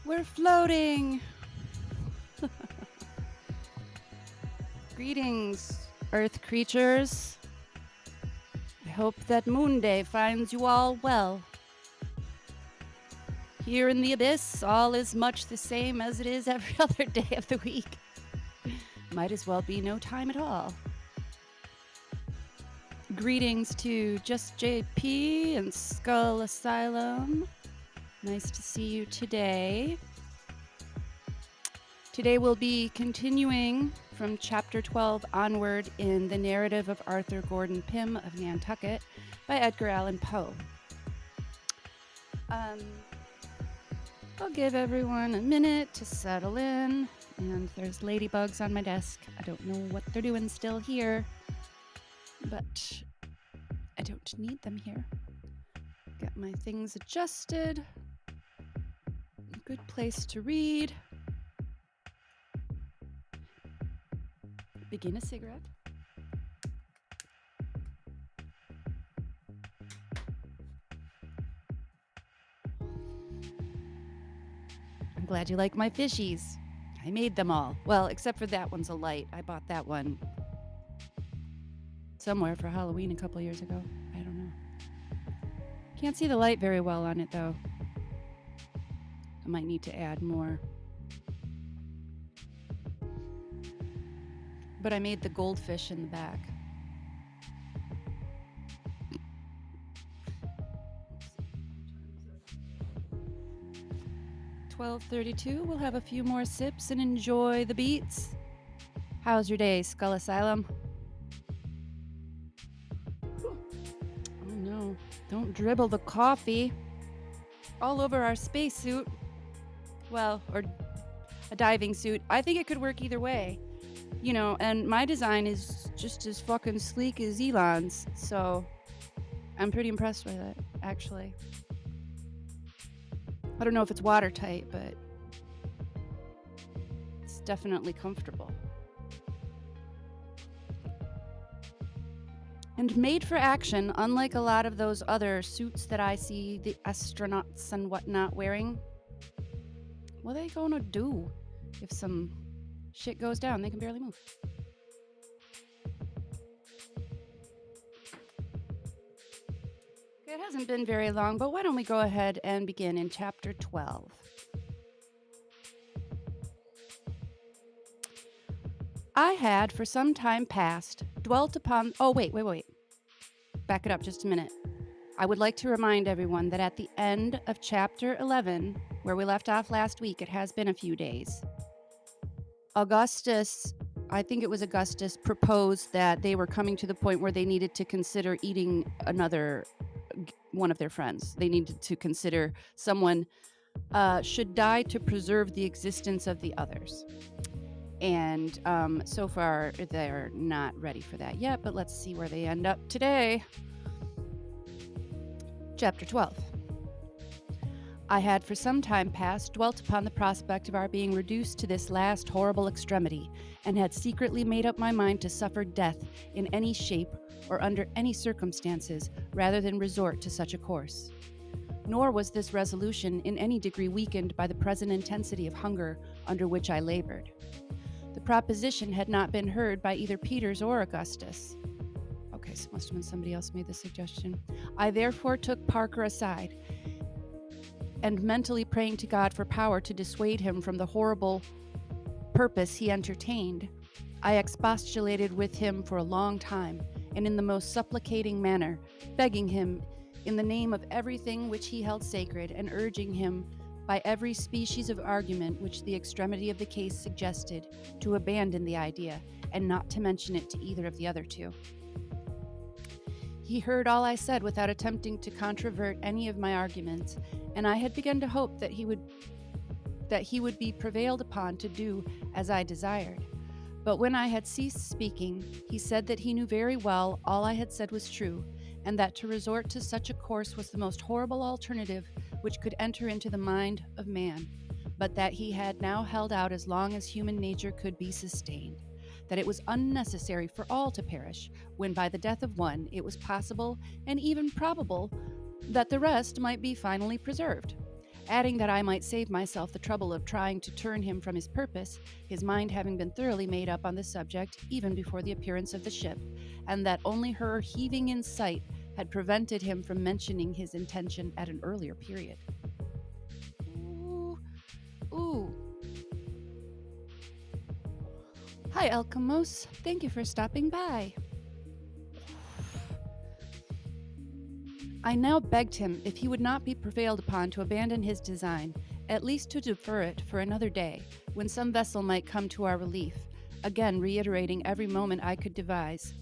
We're floating! Greetings, Earth creatures. I hope that Moon Day finds you all well. Here in the abyss, all is much the same as it is every other day of the week. Might as well be no time at all. Greetings to Just JP and Skull Asylum. Nice to see you today. Today we'll be continuing from Chapter 12 onward in the narrative of Arthur Gordon Pym of Nantucket by Edgar Allan Poe. I'll give everyone a minute to settle in, and there's ladybugs on my desk. I don't know what they're doing still here, but I don't need them here. Got my things adjusted. Good place to read. Begin a cigarette. I'm glad you like my fishies. I made them all. Well, except for that one's a light. I bought that one somewhere for Halloween a couple years ago. I don't know. Can't see the light very well on it, though. I might need to add more. But I made the goldfish in the back. $12:32. We'll have a few more sips and enjoy the beats. How's your day, Skull Asylum? Oh no, don't dribble the coffee all over our spacesuit. Well, or a diving suit. I think it could work either way. You know, and my design is just as fucking sleek as Elon's, so I'm pretty impressed with it, actually. I don't know if it's watertight, but it's definitely comfortable. And made for action, unlike a lot of those other suits that I see the astronauts and whatnot wearing. What are they gonna do if some shit goes down? They can barely move. It hasn't been very long, but why don't we go ahead and begin in Chapter 12. I had, for some time past, dwelt upon... Oh, wait. Back it up just a minute. I would like to remind everyone that at the end of Chapter 11, where we left off last week, it has been a few days. Augustus, proposed that they were coming to the point where they needed to consider eating one of their friends. They needed to consider someone should die to preserve the existence of the others. And so far, they're not ready for that yet, but let's see where they end up today. Chapter 12. I had for some time past dwelt upon the prospect of our being reduced to this last horrible extremity, and had secretly made up my mind to suffer death in any shape or under any circumstances, rather than resort to such a course. Nor was this resolution in any degree weakened by the present intensity of hunger under which I labored. The proposition had not been heard by either Peters or Augustus. Okay, so it must have been somebody else made the suggestion. I therefore took Parker aside, and mentally praying to God for power to dissuade him from the horrible purpose he entertained, I expostulated with him for a long time, and in the most supplicating manner, begging him, in the name of everything which he held sacred, and urging him, by every species of argument which the extremity of the case suggested, to abandon the idea, and not to mention it to either of the other two. He heard all I said without attempting to controvert any of my arguments, and I had begun to hope that he would be prevailed upon to do as I desired. But when I had ceased speaking, he said that he knew very well all I had said was true, and that to resort to such a course was the most horrible alternative which could enter into the mind of man, but that he had now held out as long as human nature could be sustained, that it was unnecessary for all to perish, when by the death of one it was possible and even probable that the rest might be finally preserved, adding that I might save myself the trouble of trying to turn him from his purpose, his mind having been thoroughly made up on the subject even before the appearance of the ship, and that only her heaving in sight had prevented him from mentioning his intention at an earlier period. Ooh. Hi, Alcamos. Thank you for stopping by. I now begged him if he would not be prevailed upon to abandon his design, at least to defer it for another day, when some vessel might come to our relief, again reiterating every moment I could devise,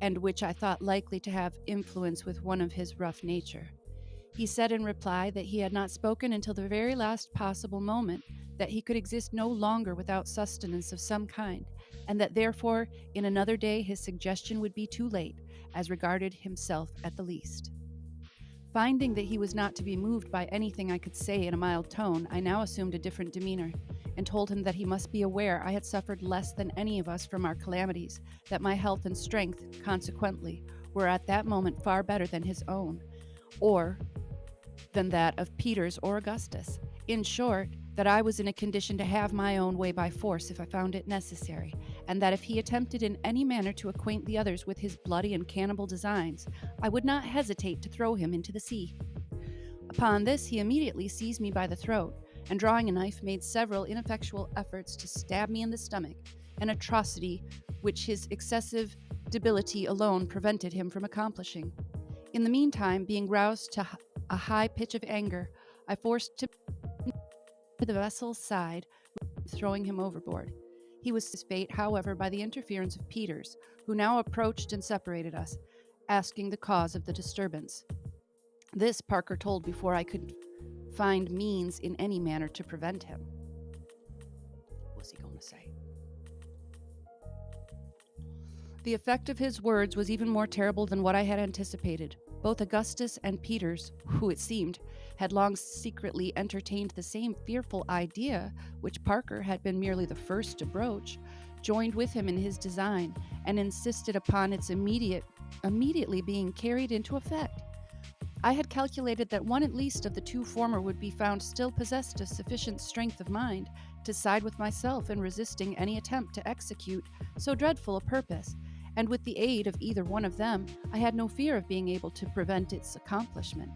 and which I thought likely to have influence with one of his rough nature. He said in reply that he had not spoken until the very last possible moment, that he could exist no longer without sustenance of some kind, and that therefore in another day his suggestion would be too late, as regarded himself at the least. Finding that he was not to be moved by anything I could say in a mild tone, I now assumed a different demeanor, and told him that he must be aware I had suffered less than any of us from our calamities, that my health and strength, consequently, were at that moment far better than his own, or than that of Peters or Augustus. In short, that I was in a condition to have my own way by force if I found it necessary, and that if he attempted in any manner to acquaint the others with his bloody and cannibal designs, I would not hesitate to throw him into the sea. Upon this, he immediately seized me by the throat, and drawing a knife, made several ineffectual efforts to stab me in the stomach, an atrocity which his excessive debility alone prevented him from accomplishing. In the meantime, being roused to a high pitch of anger, I forced him to the vessel's side, throwing him overboard. He was his fate, however, by the interference of Peters, who now approached and separated us, asking the cause of the disturbance. This Parker told before I could find means in any manner to prevent him. What was he going to say? The effect of his words was even more terrible than what I had anticipated. Both Augustus and Peters, who it seemed, had long secretly entertained the same fearful idea which Parker had been merely the first to broach, joined with him in his design, and insisted upon its immediately being carried into effect. I had calculated that one at least of the two former would be found still possessed of sufficient strength of mind to side with myself in resisting any attempt to execute so dreadful a purpose, and with the aid of either one of them, I had no fear of being able to prevent its accomplishment.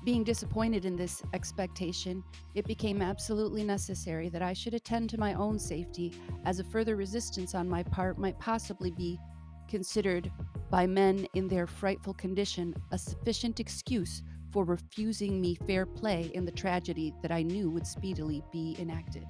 Being disappointed in this expectation, it became absolutely necessary that I should attend to my own safety, as a further resistance on my part might possibly be considered by men in their frightful condition a sufficient excuse for refusing me fair play in the tragedy that I knew would speedily be enacted.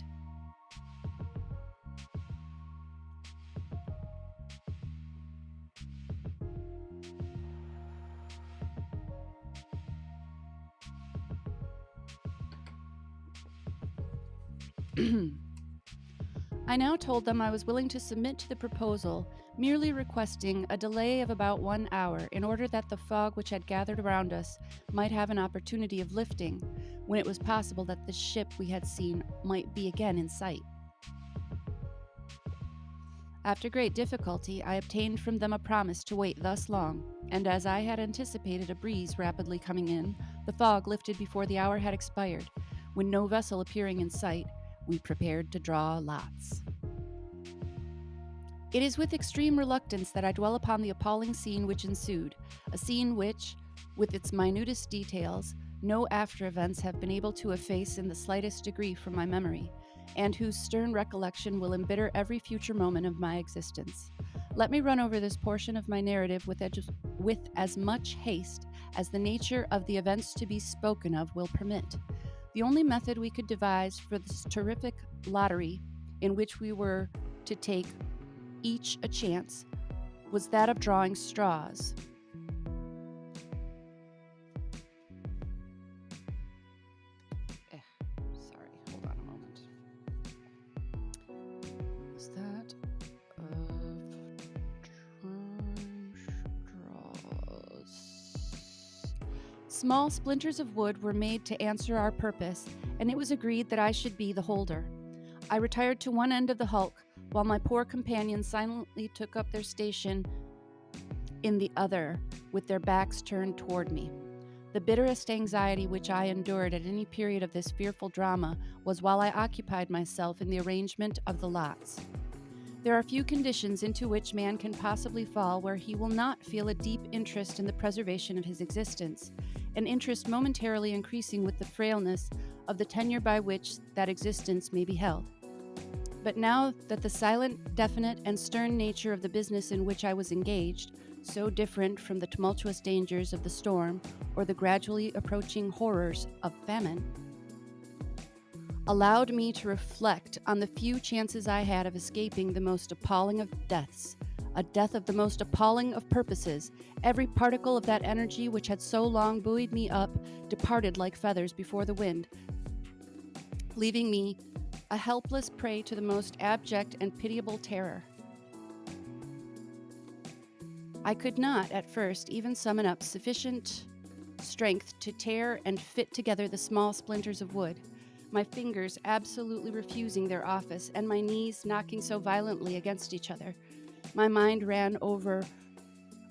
I now told them I was willing to submit to the proposal, merely requesting a delay of about 1 hour in order that the fog which had gathered around us might have an opportunity of lifting, when it was possible that the ship we had seen might be again in sight. After great difficulty, I obtained from them a promise to wait thus long, and as I had anticipated a breeze rapidly coming in, the fog lifted before the hour had expired, when no vessel appearing in sight, we prepared to draw lots. It is with extreme reluctance that I dwell upon the appalling scene which ensued, a scene which, with its minutest details, no after events have been able to efface in the slightest degree from my memory, and whose stern recollection will embitter every future moment of my existence. Let me run over this portion of my narrative with as much haste as the nature of the events to be spoken of will permit. The only method we could devise for this terrific lottery, in which we were to take each a chance, was that of drawing straws. Sorry, hold on a moment. Was that of drawing straws? Small splinters of wood were made to answer our purpose, and it was agreed that I should be the holder. I retired to one end of the hulk, while my poor companions silently took up their station in the other, with their backs turned toward me. The bitterest anxiety which I endured at any period of this fearful drama was while I occupied myself in the arrangement of the lots. There are few conditions into which man can possibly fall where he will not feel a deep interest in the preservation of his existence, an interest momentarily increasing with the frailness of the tenure by which that existence may be held. But now that the silent, definite, and stern nature of the business in which I was engaged, so different from the tumultuous dangers of the storm or the gradually approaching horrors of famine, allowed me to reflect on the few chances I had of escaping the most appalling of deaths, a death of the most appalling of purposes. Every particle of that energy which had so long buoyed me up departed like feathers before the wind, leaving me a helpless prey to the most abject and pitiable terror. I could not, at first, even summon up sufficient strength to tear and fit together the small splinters of wood, my fingers absolutely refusing their office, and my knees knocking so violently against each other. My mind ran over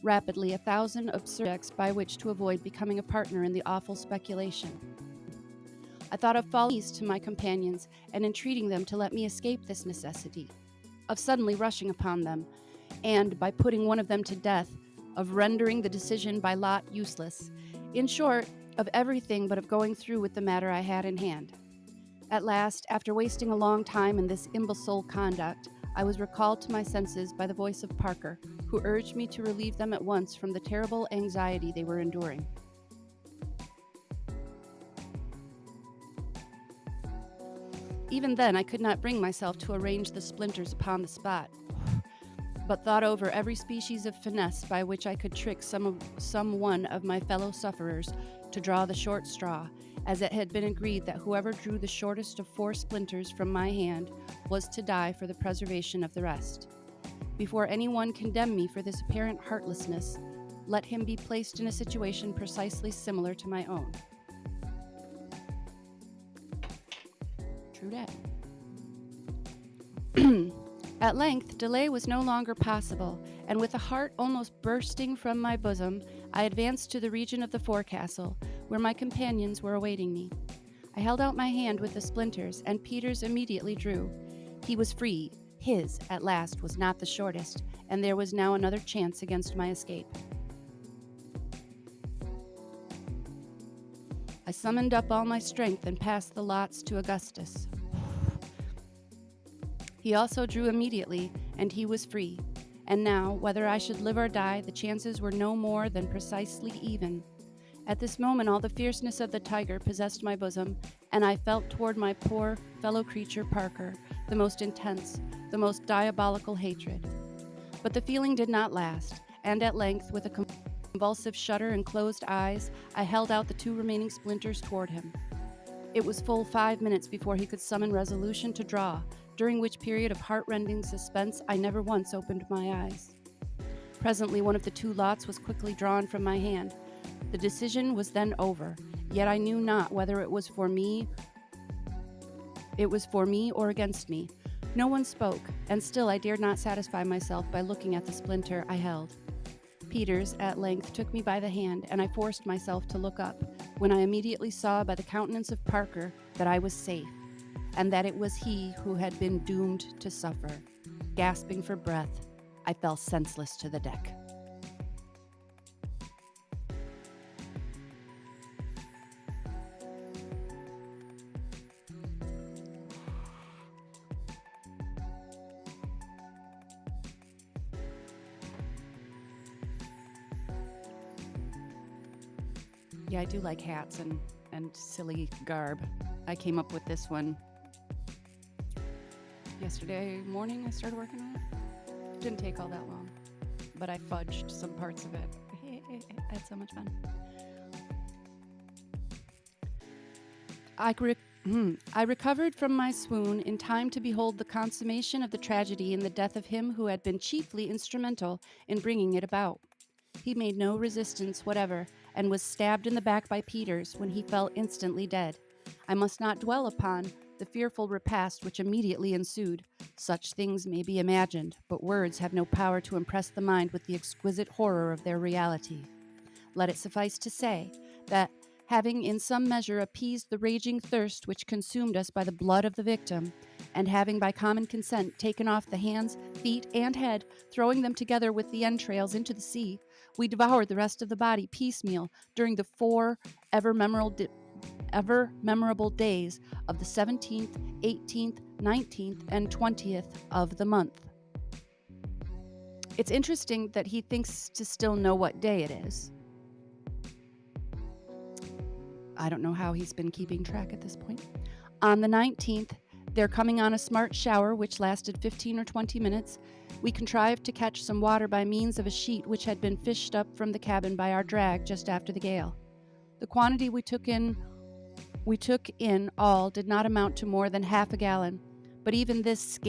rapidly 1,000 absurd acts by which to avoid becoming a partner in the awful speculation. I thought of falling to my companions and entreating them to let me escape this necessity, of suddenly rushing upon them, and, by putting one of them to death, of rendering the decision by lot useless. In short, of everything but of going through with the matter I had in hand. At last, after wasting a long time in this imbecile conduct, I was recalled to my senses by the voice of Parker, who urged me to relieve them at once from the terrible anxiety they were enduring. Even then, I could not bring myself to arrange the splinters upon the spot, but thought over every species of finesse by which I could trick some one of my fellow sufferers to draw the short straw, as it had been agreed that whoever drew the shortest of 4 splinters from my hand was to die for the preservation of the rest. Before anyone condemn me for this apparent heartlessness, let him be placed in a situation precisely similar to my own. True that. At length, delay was no longer possible, and with a heart almost bursting from my bosom, I advanced to the region of the forecastle, where my companions were awaiting me. I held out my hand with the splinters, and Peters immediately drew. He was free. His, at last, was not the shortest, and there was now another chance against my escape. I summoned up all my strength and passed the lots to Augustus. He also drew immediately, and he was free. And now, whether I should live or die, the chances were no more than precisely even. At this moment, all the fierceness of the tiger possessed my bosom, and I felt toward my poor fellow creature Parker the most intense, the most diabolical hatred. But the feeling did not last, and at length, with a convulsive shudder and closed eyes, I held out the 2 remaining splinters toward him. It was full 5 minutes before he could summon resolution to draw, during which period of heart-rending suspense I never once opened my eyes. Presently, one of the 2 lots was quickly drawn from my hand. The decision was then over, yet I knew not whether it was for me or against me. No one spoke, and still I dared not satisfy myself by looking at the splinter I held. Peters at length took me by the hand, and I forced myself to look up, when I immediately saw by the countenance of Parker that I was safe, and that it was he who had been doomed to suffer. Gasping for breath, I fell senseless to the deck. Yeah, I do like hats and silly garb. I came up with this one yesterday morning. I started working on it. Didn't take all that long, but I fudged some parts of it. I had so much fun. I recovered from my swoon in time to behold the consummation of the tragedy in the death of him who had been chiefly instrumental in bringing it about. He made no resistance whatever, and was stabbed in the back by Peters, when he fell instantly dead. I must not dwell upon the fearful repast which immediately ensued. Such things may be imagined, but words have no power to impress the mind with the exquisite horror of their reality. Let it suffice to say that, having in some measure appeased the raging thirst which consumed us by the blood of the victim, and having by common consent taken off the hands, feet, and head, throwing them together with the entrails into the sea, we devoured the rest of the body piecemeal during the 4 ever memorable days of the 17th, 18th, 19th, and 20th of the month. It's interesting that he thinks to still know what day it is. I don't know how he's been keeping track at this point. On the 19th, they're coming on a smart shower which lasted 15 or 20 minutes. We contrived to catch some water by means of a sheet which had been fished up from the cabin by our drag just after the gale. The quantity we took in all did not amount to more than half a gallon, but even this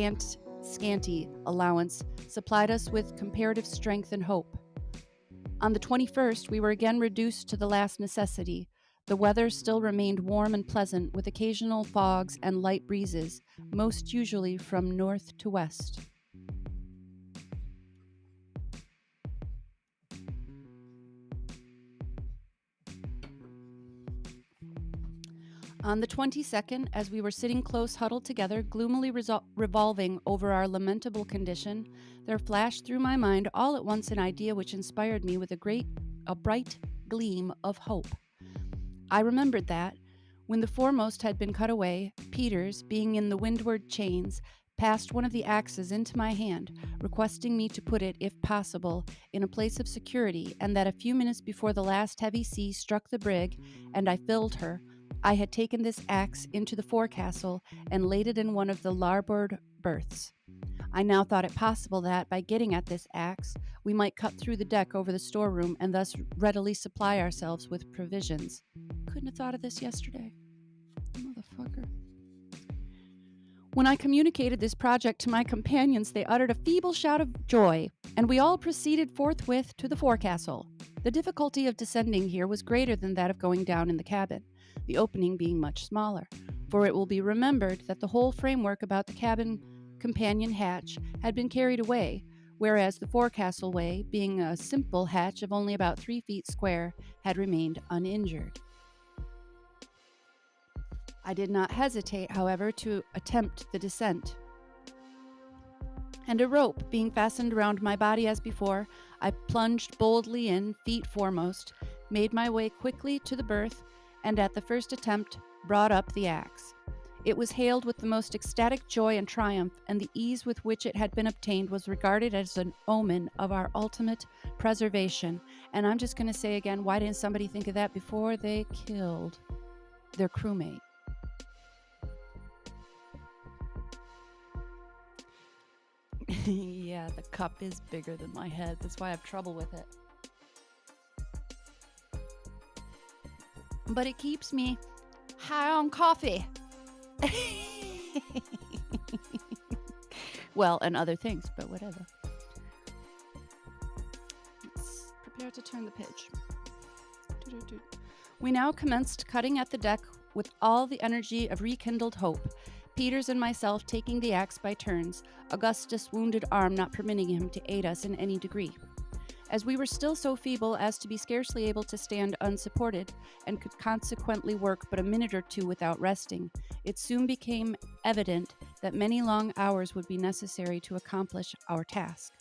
scanty allowance supplied us with comparative strength and hope. On the 21st, we were again reduced to the last necessity. The weather still remained warm and pleasant, with occasional fogs and light breezes, most usually from north to west. On the 22nd, as we were sitting close huddled together, gloomily revolving over our lamentable condition, there flashed through my mind all at once an idea which inspired me with a bright gleam of hope. I remembered that, when the foremost had been cut away, Peters, being in the windward chains, passed one of the axes into my hand, requesting me to put it, if possible, in a place of security, and that a few minutes before the last heavy sea struck the brig, and I filled her, I had taken this axe into the forecastle and laid it in one of the larboard berths. I now thought it possible that, by getting at this axe, we might cut through the deck over the storeroom and thus readily supply ourselves with provisions. Couldn't have thought of this yesterday. Motherfucker. When I communicated this project to my companions, they uttered a feeble shout of joy, and we all proceeded forthwith to the forecastle. The difficulty of descending here was greater than that of going down in the cabin, the opening being much smaller, for it will be remembered that the whole framework about the cabin companion hatch had been carried away, whereas the forecastle way, being a simple hatch of only about 3 feet square, had remained uninjured. I did not hesitate, however, to attempt the descent, and a rope being fastened around my body as before, I plunged boldly in, feet foremost, made my way quickly to the berth, and at the first attempt brought up the axe. It was hailed with the most ecstatic joy and triumph, and the ease with which it had been obtained was regarded as an omen of our ultimate preservation. And I'm just going to say again, why didn't somebody think of that before they killed their crewmate? Yeah, the cup is bigger than my head. That's why I have trouble with it. But it keeps me high on coffee. Well, and other things, but whatever. Let's prepare to turn the page. We now commenced cutting at the deck with all the energy of rekindled hope, Peters and myself taking the axe by turns, Augustus' wounded arm not permitting him to aid us in any degree. As we were still so feeble as to be scarcely able to stand unsupported, and could consequently work but a minute or two without resting, it soon became evident that many long hours would be necessary to accomplish our task.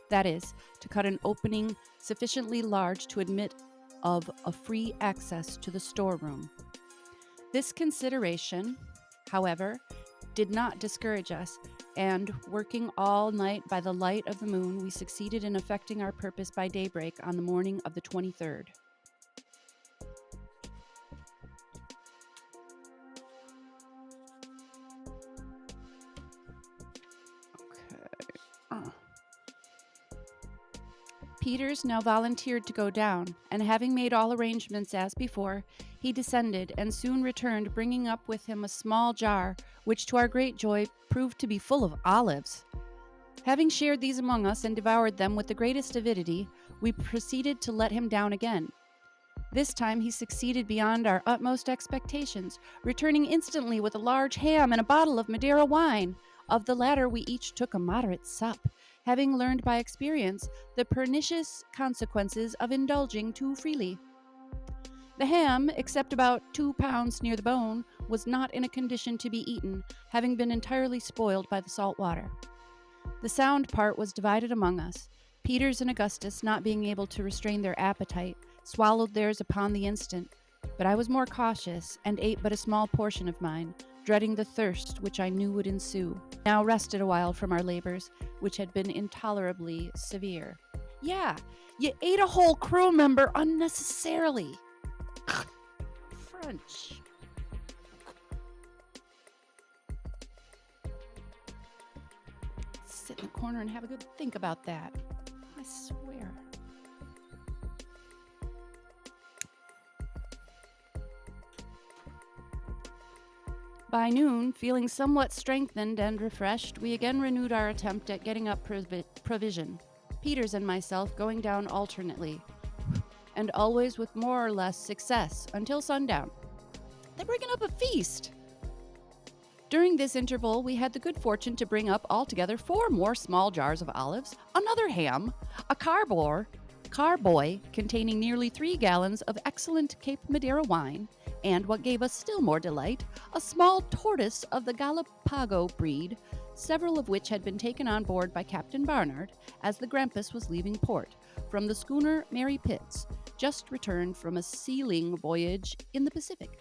That is, to cut an opening sufficiently large to admit of a free access to the storeroom. This consideration, however, did not discourage us, and, working all night by the light of the moon, we succeeded in effecting our purpose by daybreak on the morning of the 23rd. Peters now volunteered to go down, and having made all arrangements as before, he descended and soon returned, bringing up with him a small jar, which to our great joy proved to be full of olives. Having shared these among us and devoured them with the greatest avidity, we proceeded to let him down again. This time he succeeded beyond our utmost expectations, returning instantly with a large ham and a bottle of Madeira wine. Of the latter we each took a moderate sup, having learned by experience the pernicious consequences of indulging too freely. The ham, except about 2 pounds near the bone, was not in a condition to be eaten, having been entirely spoiled by the salt water. The sound part was divided among us. Peters and Augustus, not being able to restrain their appetite, swallowed theirs upon the instant, but I was more cautious and ate but a small portion of mine, dreading the thirst which I knew would ensue. Now rested a while from our labors, which had been intolerably severe. Yeah, you ate a whole crew member unnecessarily. French. Sit in the corner and have a good think about that. I swear. By noon, feeling somewhat strengthened and refreshed, we again renewed our attempt at getting up provision, Peters and myself going down alternately, and always with more or less success until sundown. They're bringing up a feast! During this interval, we had the good fortune to bring up altogether 4 more small jars of olives, another ham, a carboy containing nearly 3 gallons of excellent Cape Madeira wine, and what gave us still more delight, a small tortoise of the Galapago breed, several of which had been taken on board by Captain Barnard as the Grampus was leaving port from the schooner Mary Pitts, just returned from a sealing voyage in the Pacific.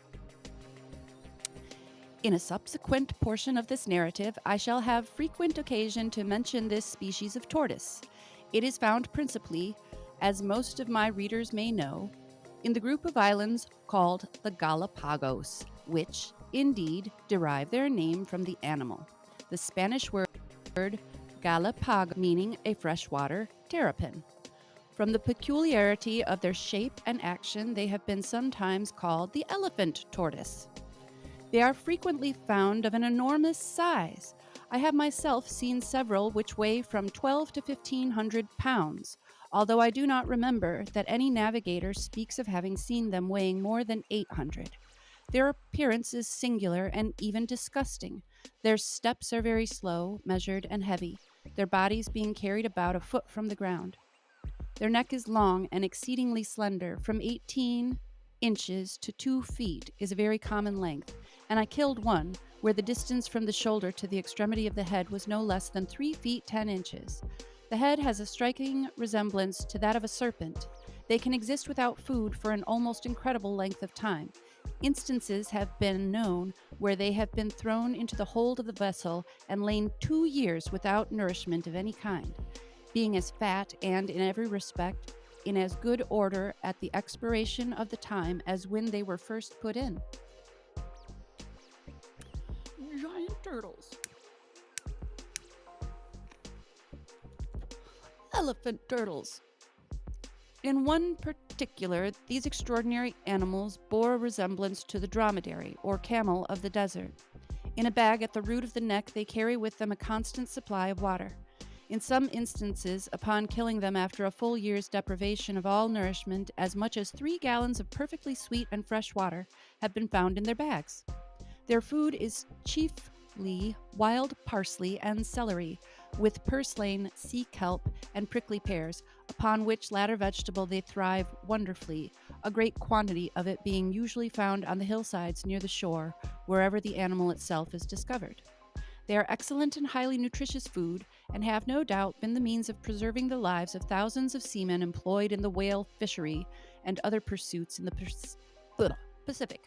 In a subsequent portion of this narrative, I shall have frequent occasion to mention this species of tortoise. It is found principally, as most of my readers may know, in the group of islands called the Galapagos, which, indeed, derive their name from the animal, the Spanish word Galapag, meaning a freshwater terrapin. From the peculiarity of their shape and action, they have been sometimes called the elephant tortoise. They are frequently found of an enormous size. I have myself seen several which weigh from 12 to 1,500 pounds, although I do not remember that any navigator speaks of having seen them weighing more than 800. Their appearance is singular and even disgusting. Their steps are very slow, measured, and heavy, their bodies being carried about a foot from the ground. Their neck is long and exceedingly slender, from 18 inches to 2 feet is a very common length, and I killed one where the distance from the shoulder to the extremity of the head was no less than 3 feet 10 inches. The head has a striking resemblance to that of a serpent. They can exist without food for an almost incredible length of time. Instances have been known where they have been thrown into the hold of the vessel and lain 2 years without nourishment of any kind, being as fat and, in every respect, in as good order at the expiration of the time as when they were first put in. Giant turtles. Elephant turtles. In one particular, these extraordinary animals bore a resemblance to the dromedary, or camel of the desert. In a bag at the root of the neck, they carry with them a constant supply of water. In some instances, upon killing them after a full year's deprivation of all nourishment, as much as 3 gallons of perfectly sweet and fresh water have been found in their bags. Their food is chiefly wild parsley and celery, with purslane, sea kelp, and prickly pears, upon which latter vegetable they thrive wonderfully, a great quantity of it being usually found on the hillsides near the shore, wherever the animal itself is discovered. They are excellent and highly nutritious food, and have no doubt been the means of preserving the lives of thousands of seamen employed in the whale fishery and other pursuits in the Pacific.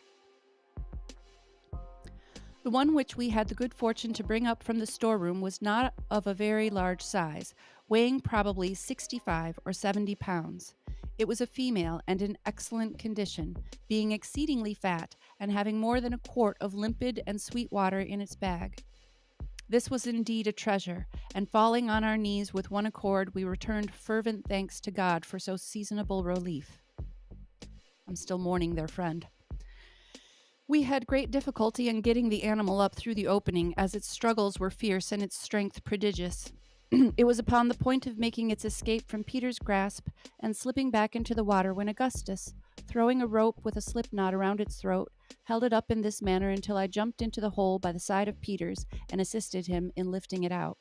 The one which we had the good fortune to bring up from the storeroom was not of a very large size, weighing probably 65 or 70 pounds. It was a female and in excellent condition, being exceedingly fat and having more than a quart of limpid and sweet water in its bag. This was indeed a treasure, and falling on our knees with one accord, we returned fervent thanks to God for so seasonable relief. I'm still mourning their friend. We had great difficulty in getting the animal up through the opening, as its struggles were fierce and its strength prodigious. It was upon the point of making its escape from Peter's grasp and slipping back into the water when Augustus, throwing a rope with a slip knot around its throat, held it up in this manner until I jumped into the hole by the side of Peter's and assisted him in lifting it out.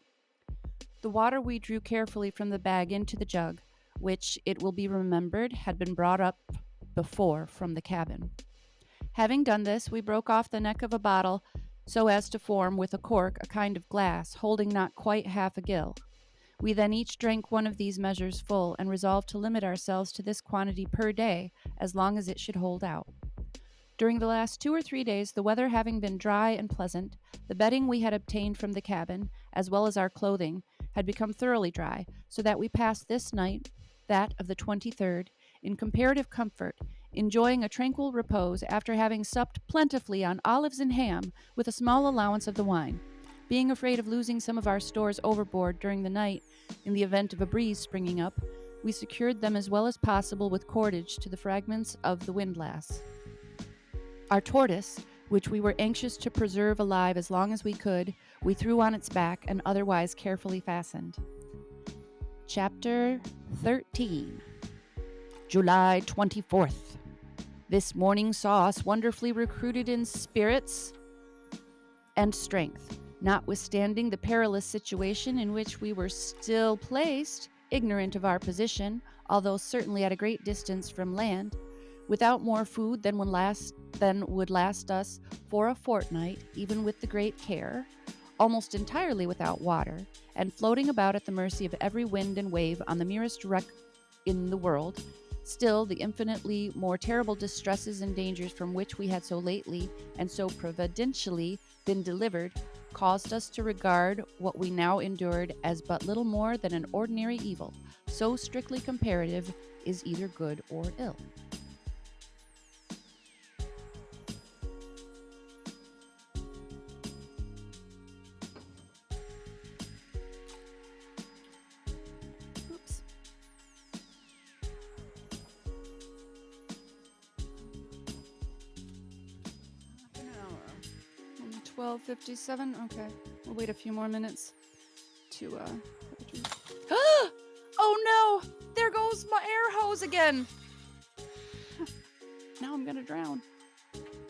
The water we drew carefully from the bag into the jug, which, it will be remembered, had been brought up before from the cabin. Having done this, we broke off the neck of a bottle so as to form with a cork a kind of glass, holding not quite half a gill. We then each drank one of these measures full, and resolved to limit ourselves to this quantity per day, as long as it should hold out. During the last 2 or 3 days, the weather having been dry and pleasant, the bedding we had obtained from the cabin, as well as our clothing, had become thoroughly dry, so that we passed this night, that of the 23rd, in comparative comfort, enjoying a tranquil repose after having supped plentifully on olives and ham, with a small allowance of the wine. Being afraid of losing some of our stores overboard during the night, in the event of a breeze springing up, we secured them as well as possible with cordage to the fragments of the windlass. Our tortoise, which we were anxious to preserve alive as long as we could, we threw on its back and otherwise carefully fastened. Chapter 13. July 24th. This morning saw us wonderfully recruited in spirits and strength, notwithstanding the perilous situation in which we were still placed, ignorant of our position, although certainly at a great distance from land, without more food than would last us for a fortnight, even with the great care, almost entirely without water, and floating about at the mercy of every wind and wave on the merest wreck in the world. Still, the infinitely more terrible distresses and dangers from which we had so lately and so providentially been delivered caused us to regard what we now endured as but little more than an ordinary evil, so strictly comparative is either good or ill. Oops. Half an hour. 12:57. Okay, we'll wait a few more minutes to Oh no! There goes my air hose again. Now I'm gonna drown.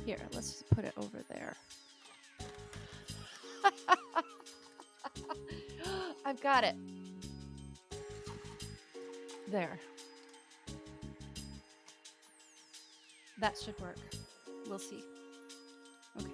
Here, let's just put it over there. I've got it. There. That should work. We'll see. Okay.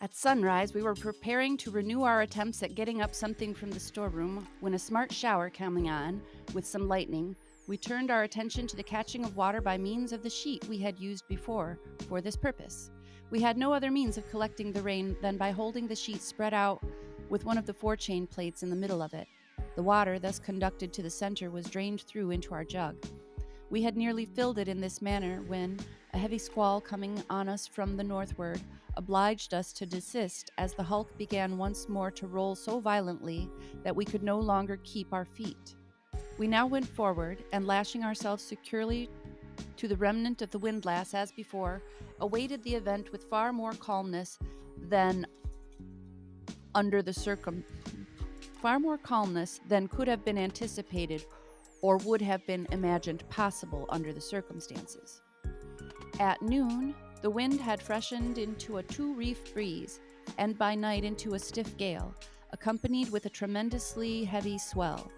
At sunrise, we were preparing to renew our attempts at getting up something from the storeroom when a smart shower coming on, with some lightning, we turned our attention to the catching of water by means of the sheet we had used before for this purpose. We had no other means of collecting the rain than by holding the sheet spread out with one of the forechain plates in the middle of it. The water, thus conducted to the center, was drained through into our jug. We had nearly filled it in this manner when a heavy squall coming on us from the northward obliged us to desist, as the hulk began once more to roll so violently that we could no longer keep our feet. We now went forward, and lashing ourselves securely to the remnant of the windlass as before, awaited the event with far more calmness than could have been anticipated or would have been imagined possible under the circumstances. At noon, the wind had freshened into a 2-reef breeze, and by night into a stiff gale, accompanied with a tremendously heavy swell.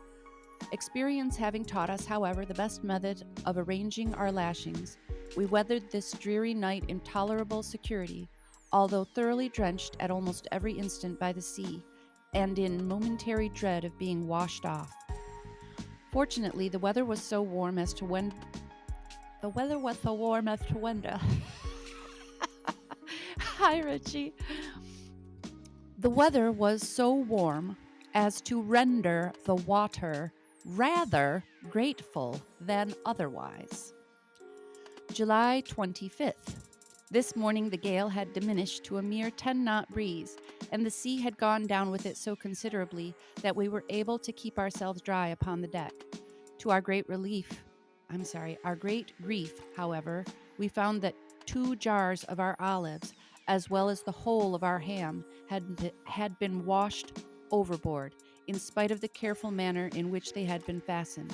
Experience having taught us, however, the best method of arranging our lashings, we weathered this dreary night in tolerable security, although thoroughly drenched at almost every instant by the sea, and in momentary dread of being washed off. Fortunately, the weather was so warm as to winter. Hi, Richie. The weather was so warm as to render the water rather grateful than otherwise. July 25th. This morning the gale had diminished to a mere 10-knot breeze, and the sea had gone down with it so considerably that we were able to keep ourselves dry upon the deck. To our great grief, however, we found that 2 jars of our olives, as well as the whole of our ham, had been washed overboard, in spite of the careful manner in which they had been fastened.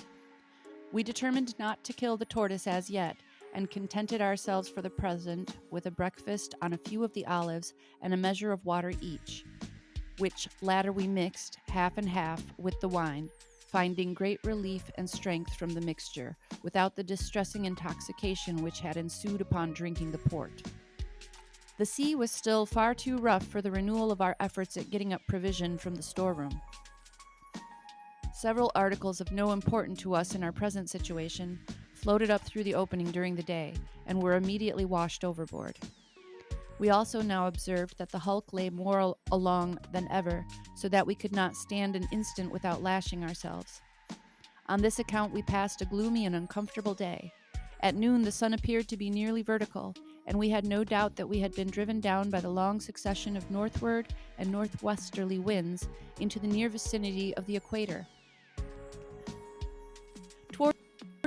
We determined not to kill the tortoise as yet, and contented ourselves for the present with a breakfast on a few of the olives and a measure of water each, which latter we mixed, half and half, with the wine, finding great relief and strength from the mixture, without the distressing intoxication which had ensued upon drinking the port. The sea was still far too rough for the renewal of our efforts at getting up provision from the storeroom. Several articles of no importance to us in our present situation floated up through the opening during the day, and were immediately washed overboard. We also now observed that the hulk lay more along than ever, so that we could not stand an instant without lashing ourselves. On this account we passed a gloomy and uncomfortable day. At noon the sun appeared to be nearly vertical, and we had no doubt that we had been driven down by the long succession of northward and northwesterly winds into the near vicinity of the equator. Toward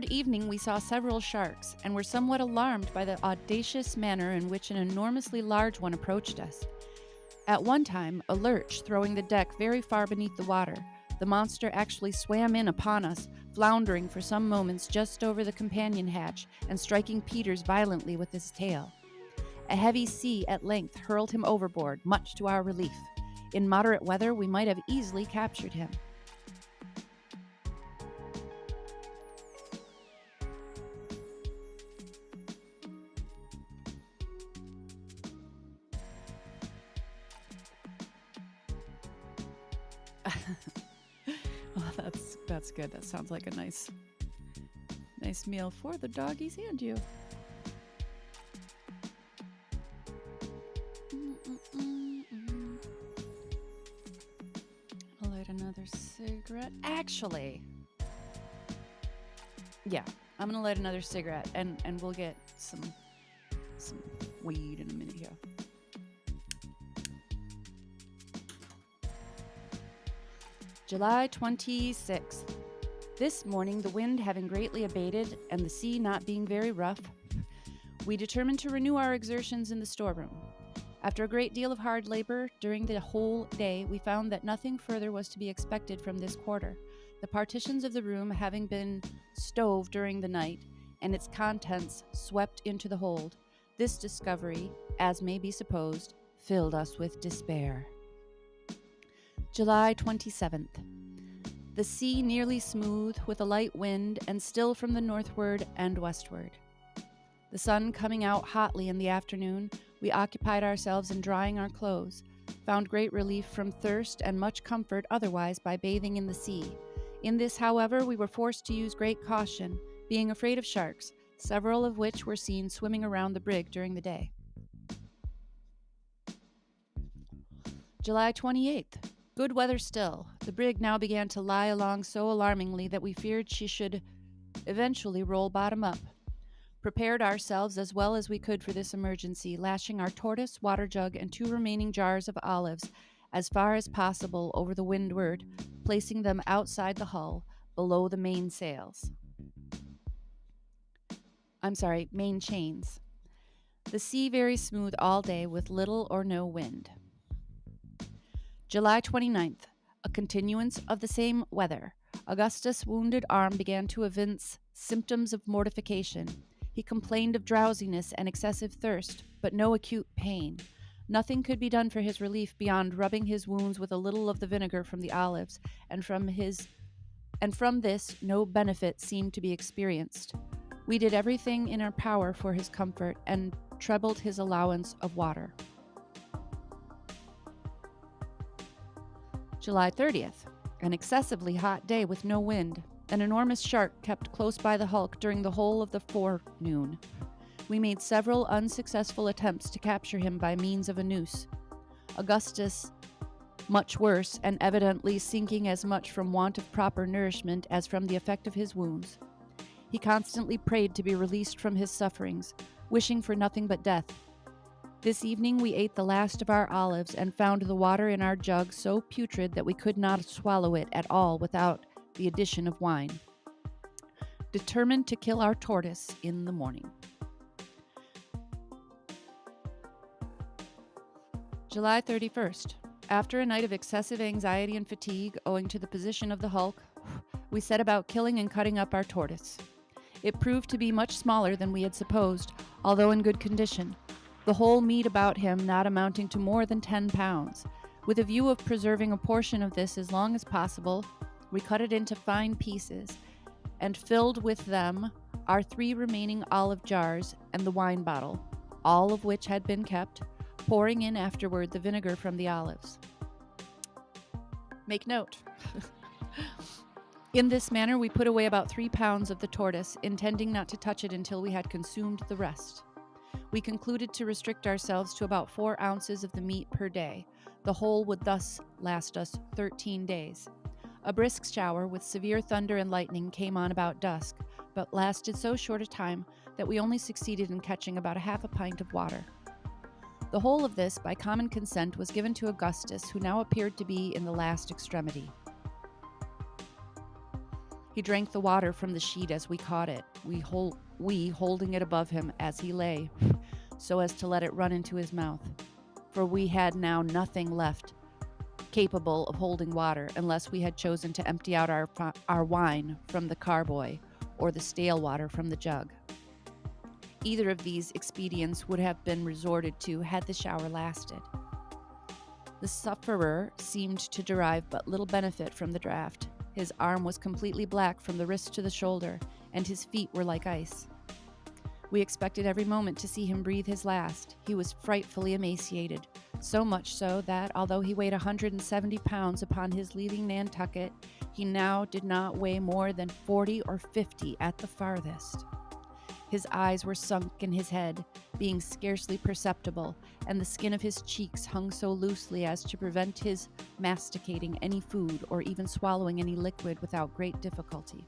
evening we saw several sharks, and were somewhat alarmed by the audacious manner in which an enormously large one approached us. At one time, a lurch throwing the deck very far beneath the water, the monster actually swam in upon us, floundering for some moments just over the companion hatch and striking Peters violently with his tail. A heavy sea at length hurled him overboard, much to our relief. In moderate weather we might have easily captured him. Well, that's good. That sounds like a nice meal for the doggies and you. I'll light another cigarette. Actually, yeah, I'm gonna light another cigarette, and we'll get some weed in a minute here. July 26th. This morning, the wind having greatly abated and the sea not being very rough, we determined to renew our exertions in the storeroom. After a great deal of hard labor during the whole day, we found that nothing further was to be expected from this quarter, the partitions of the room having been stove during the night, and its contents swept into the hold. This discovery, as may be supposed, filled us with despair. July 27th. The sea nearly smooth, with a light wind, and still from the northward and westward. The sun coming out hotly in the afternoon, we occupied ourselves in drying our clothes, found great relief from thirst and much comfort otherwise by bathing in the sea. In this, however, we were forced to use great caution, being afraid of sharks, several of which were seen swimming around the brig during the day. July 28th. Good weather still. The brig now began to lie along so alarmingly that we feared she should eventually roll bottom up. Prepared ourselves as well as we could for this emergency, lashing our tortoise, water jug, and 2 remaining jars of olives as far as possible over the windward, placing them outside the hull, below the main chains. The sea very smooth all day with little or no wind. July 29th. A continuance of the same weather. Augustus' wounded arm began to evince symptoms of mortification. He complained of drowsiness and excessive thirst, but no acute pain. Nothing could be done for his relief beyond rubbing his wounds with a little of the vinegar from the olives, and from this no benefit seemed to be experienced. We did everything in our power for his comfort, and trebled his allowance of water. July 30th. An excessively hot day with no wind. An enormous shark kept close by the hulk during the whole of the forenoon. We made several unsuccessful attempts to capture him by means of a noose. Augustus, much worse, and evidently sinking as much from want of proper nourishment as from the effect of his wounds. He constantly prayed to be released from his sufferings, wishing for nothing but death. This evening we ate the last of our olives and found the water in our jug so putrid that we could not swallow it at all without the addition of wine. Determined to kill our tortoise in the morning. July 31st. After a night of excessive anxiety and fatigue owing to the position of the hulk, we set about killing and cutting up our tortoise. It proved to be much smaller than we had supposed, although in good condition, the whole meat about him not amounting to more than 10 pounds. With a view of preserving a portion of this as long as possible, we cut it into fine pieces and filled with them our 3 remaining olive jars and the wine bottle, all of which had been kept, pouring in afterward the vinegar from the olives. Make note. In this manner, we put away about 3 pounds of the tortoise, intending not to touch it until we had consumed the rest. We concluded to restrict ourselves to about 4 ounces of the meat per day. The whole would thus last us 13 days. A brisk shower with severe thunder and lightning came on about dusk, but lasted so short a time that we only succeeded in catching about half a pint of water. The whole of this, by common consent, was given to Augustus, who now appeared to be in the last extremity. He drank the water from the sheet as we caught it, we holding it above him as he lay, so as to let it run into his mouth. For we had now nothing left capable of holding water, unless we had chosen to empty out our wine from the carboy or the stale water from the jug. Either of these expedients would have been resorted to had the shower lasted. The sufferer seemed to derive but little benefit from the draught. His arm was completely black from the wrist to the shoulder, and his feet were like ice. We expected every moment to see him breathe his last. He was frightfully emaciated, so much so that, although he weighed 170 pounds upon his leaving Nantucket, he now did not weigh more than 40 or 50 at the farthest. His eyes were sunk in his head, being scarcely perceptible, and the skin of his cheeks hung so loosely as to prevent his masticating any food or even swallowing any liquid without great difficulty.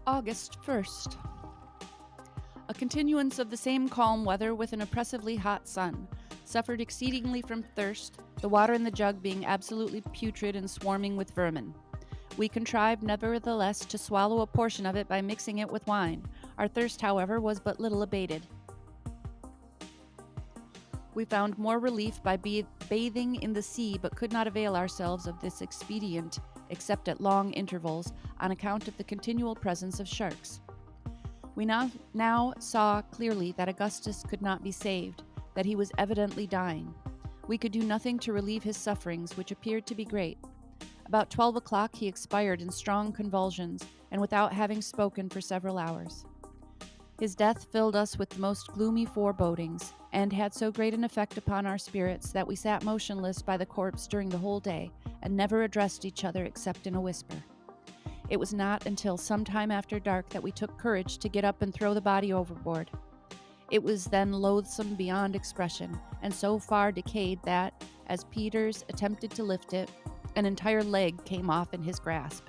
August 1st. A continuance of the same calm weather with an oppressively hot sun. Suffered exceedingly from thirst, the water in the jug being absolutely putrid and swarming with vermin. We contrived, nevertheless, to swallow a portion of it by mixing it with wine. Our thirst, however, was but little abated. We found more relief by bathing in the sea, but could not avail ourselves of this expedient except at long intervals, on account of the continual presence of sharks. We now saw clearly that Augustus could not be saved, that he was evidently dying. We could do nothing to relieve his sufferings, which appeared to be great. About 12 o'clock he expired in strong convulsions, and without having spoken for several hours. His death filled us with the most gloomy forebodings, and had so great an effect upon our spirits that we sat motionless by the corpse during the whole day, and never addressed each other except in a whisper. It was not until some time after dark that we took courage to get up and throw the body overboard. It was then loathsome beyond expression, and so far decayed that, as Peters attempted to lift it, an entire leg came off in his grasp.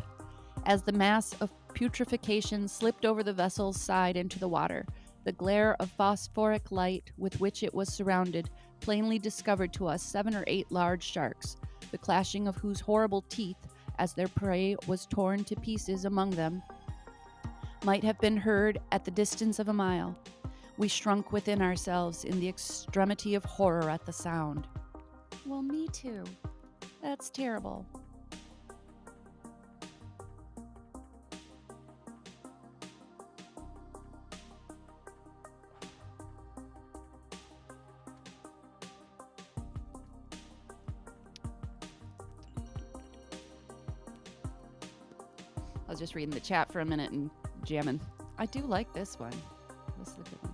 As the mass of putrefaction slipped over the vessel's side into the water, the glare of phosphoric light with which it was surrounded plainly discovered to us 7 or 8 large sharks, the clashing of whose horrible teeth, as their prey was torn to pieces among them, might have been heard at the distance of a mile. We shrunk within ourselves in the extremity of horror at the sound. Well, me too. That's terrible. I was just reading the chat for a minute and jamming. I do like this one. Let's look at one.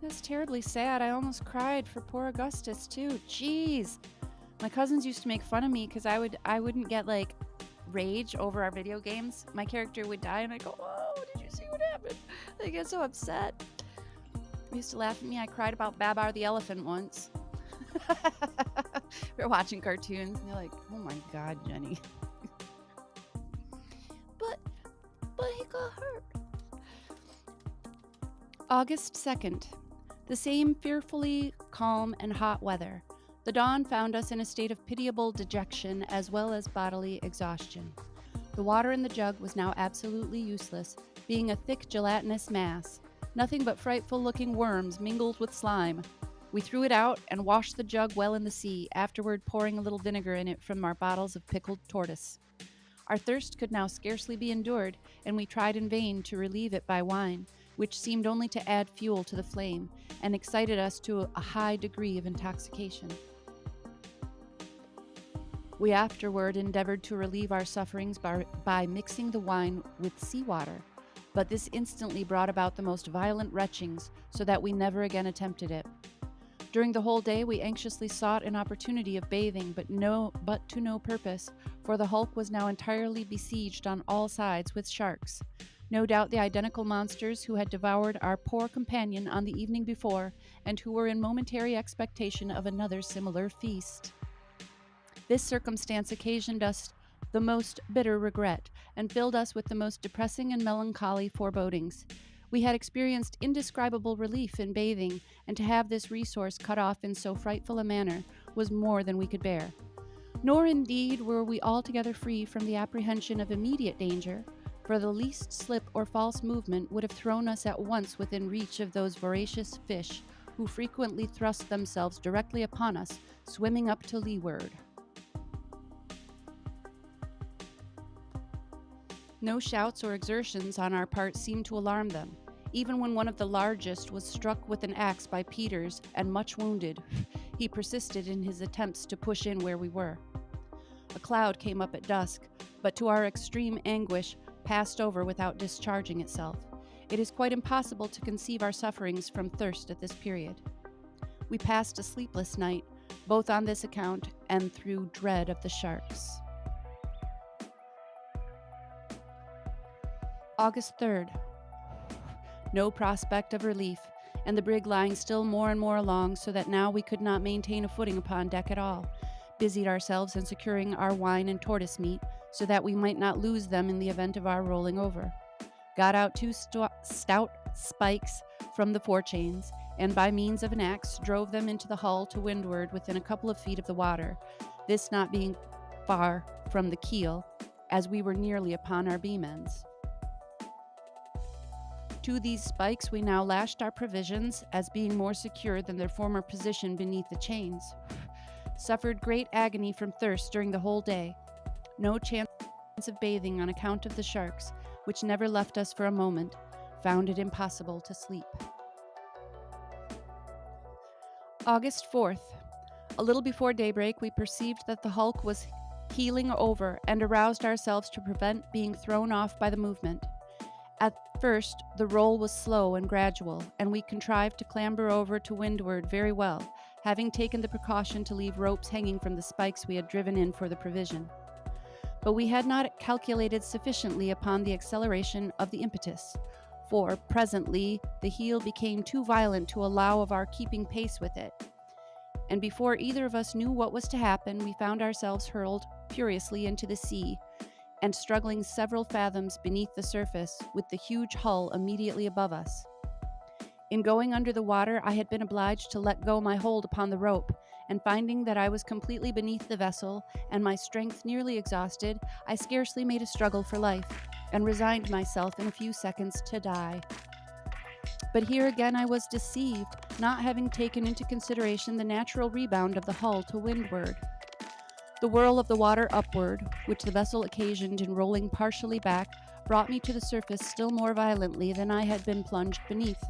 That's terribly sad. I almost cried for poor Augustus too. Jeez. My cousins used to make fun of me because I wouldn't get like rage over our video games. My character would die and I'd go, "Oh, did you see what happened?" They get so upset. They used to laugh at me. I cried about Babar the elephant once. We were watching cartoons and they're like, "Oh my God, Jenny." But he got hurt. August 2nd. The same fearfully calm and hot weather. The dawn found us in a state of pitiable dejection as well as bodily exhaustion. The water in the jug was now absolutely useless, being a thick gelatinous mass. Nothing but frightful-looking worms mingled with slime. We threw it out and washed the jug well in the sea, afterward pouring a little vinegar in it from our bottles of pickled tortoise. Our thirst could now scarcely be endured, and we tried in vain to relieve it by wine, which seemed only to add fuel to the flame, and excited us to a high degree of intoxication. We afterward endeavored to relieve our sufferings by mixing the wine with seawater, but this instantly brought about the most violent retchings, so that we never again attempted it. During the whole day we anxiously sought an opportunity of bathing, but to no purpose, for the hulk was now entirely besieged on all sides with sharks, no doubt the identical monsters who had devoured our poor companion on the evening before, and who were in momentary expectation of another similar feast. This circumstance occasioned us the most bitter regret, and filled us with the most depressing and melancholy forebodings. We had experienced indescribable relief in bathing, and to have this resource cut off in so frightful a manner was more than we could bear. Nor indeed were we altogether free from the apprehension of immediate danger, for the least slip or false movement would have thrown us at once within reach of those voracious fish, who frequently thrust themselves directly upon us, swimming up to leeward. No shouts or exertions on our part seemed to alarm them. Even when one of the largest was struck with an axe by Peters and much wounded, he persisted in his attempts to push in where we were. A cloud came up at dusk, but to our extreme anguish passed over without discharging itself. It is quite impossible to conceive our sufferings from thirst at this period. We passed a sleepless night, both on this account and through dread of the sharks. August 3rd. No prospect of relief, and the brig lying still more and more along, so that now we could not maintain a footing upon deck at all. Busied ourselves in securing our wine and tortoise meat, so that we might not lose them in the event of our rolling over. Got out two stout spikes from the forechains, and by means of an axe drove them into the hull to windward within a couple of feet of the water, this not being far from the keel, as we were nearly upon our beam ends. To these spikes we now lashed our provisions, as being more secure than their former position beneath the chains. Suffered great agony from thirst during the whole day. No chance of bathing on account of the sharks, which never left us for a moment. Found it impossible to sleep. August 4th. A little before daybreak we perceived that the hulk was heeling over, and aroused ourselves to prevent being thrown off by the movement. At first, the roll was slow and gradual, and we contrived to clamber over to windward very well, having taken the precaution to leave ropes hanging from the spikes we had driven in for the provision. But we had not calculated sufficiently upon the acceleration of the impetus, for presently the heel became too violent to allow of our keeping pace with it, and before either of us knew what was to happen, we found ourselves hurled furiously into the sea, and struggling several fathoms beneath the surface, with the huge hull immediately above us. In going under the water, I had been obliged to let go my hold upon the rope, and finding that I was completely beneath the vessel, and my strength nearly exhausted, I scarcely made a struggle for life, and resigned myself in a few seconds to die. But here again I was deceived, not having taken into consideration the natural rebound of the hull to windward. The whirl of the water upward, which the vessel occasioned in rolling partially back, brought me to the surface still more violently than I had been plunged beneath.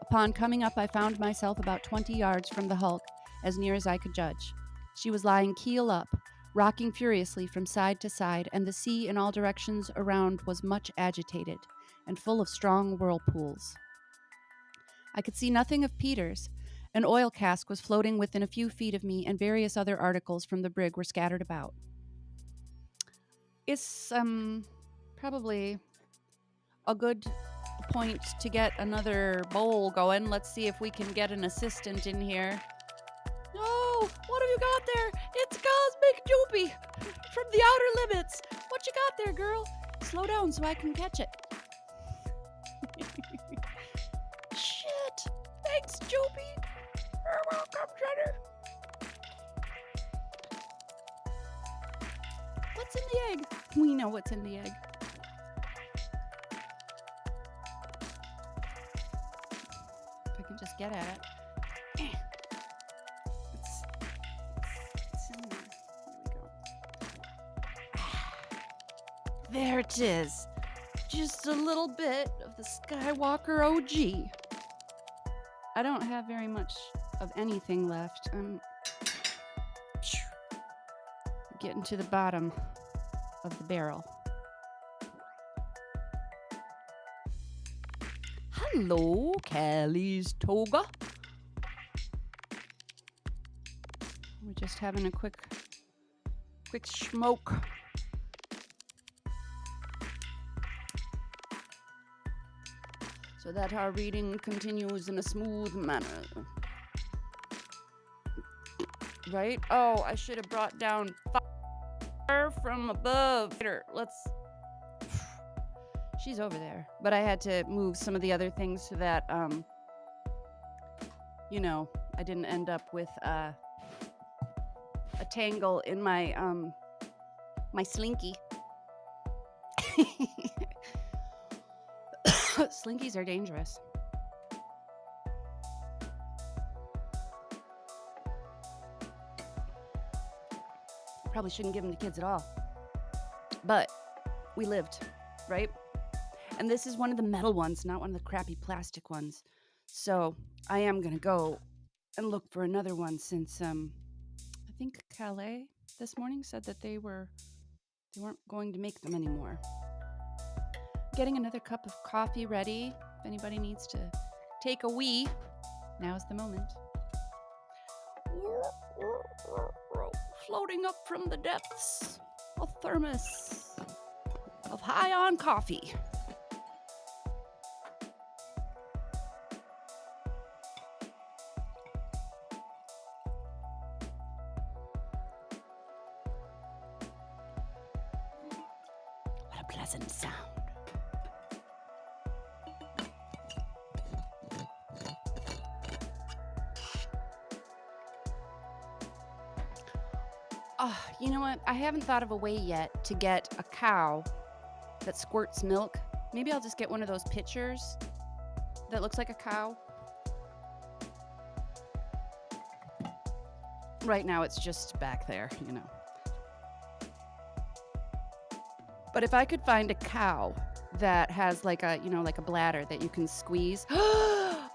Upon coming up, I found myself about 20 yards from the hulk, as near as I could judge. She was lying keel up, rocking furiously from side to side, and the sea in all directions around was much agitated, and full of strong whirlpools. I could see nothing of Peters. An oil cask was floating within a few feet of me, and various other articles from the brig were scattered about. It's probably a good point to get another bowl going. Let's see if we can get an assistant in here. Oh, what have you got there? It's Cosmic Joopy from the Outer Limits. What you got there, girl? Slow down so I can catch it. Shit. Thanks, Joopy. You're welcome, Jenner. What's in the egg? We know what's in the egg. If I can just get at it. we go. There it is. Just a little bit of the Skywalker OG. I don't have very much of anything left. I'm getting to the bottom of the barrel. Hello, Callie's toga. We're just having a quick smoke. So that our reading continues in a smooth manner. Right? Oh, I should have brought down fire from above. Let's... She's over there. But I had to move some of the other things so that, I didn't end up with a tangle in my, my slinky. Slinkies are dangerous. Probably shouldn't give them to kids at all. But we lived, right? And this is one of the metal ones, not one of the crappy plastic ones. So I am going to go and look for another one since I think Calais this morning said that they weren't going to make them anymore. Getting another cup of coffee ready. If anybody needs to take a wee, now's the moment. Floating up from the depths, a thermos of high on coffee. What a pleasant sound. You know what? I haven't thought of a way yet to get a cow that squirts milk. Maybe I'll just get one of those pitchers that looks like a cow. Right now it's just back there, But if I could find a cow that has like a bladder that you can squeeze,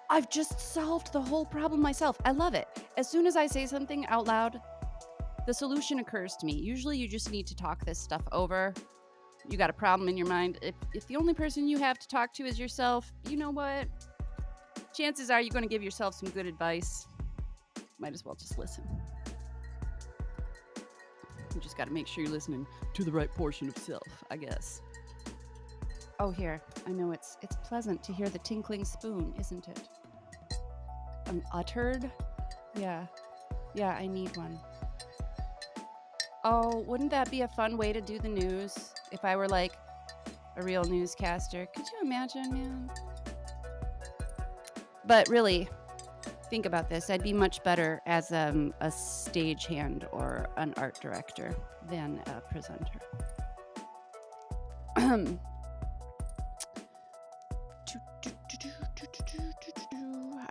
I've just solved the whole problem myself. I love it. As soon as I say something out loud, the solution occurs to me. Usually you just need to talk this stuff over. You got a problem in your mind. If the only person you have to talk to is yourself, you know what? Chances are you're going to give yourself some good advice. Might as well just listen. You just got to make sure you're listening to the right portion of self, I guess. Oh, here. I know it's pleasant to hear the tinkling spoon, isn't it? Uttered? Yeah, I need one. Oh, wouldn't that be a fun way to do the news? If I were like a real newscaster. Could you imagine, man? But really, think about this. I'd be much better as a stagehand or an art director than a presenter. I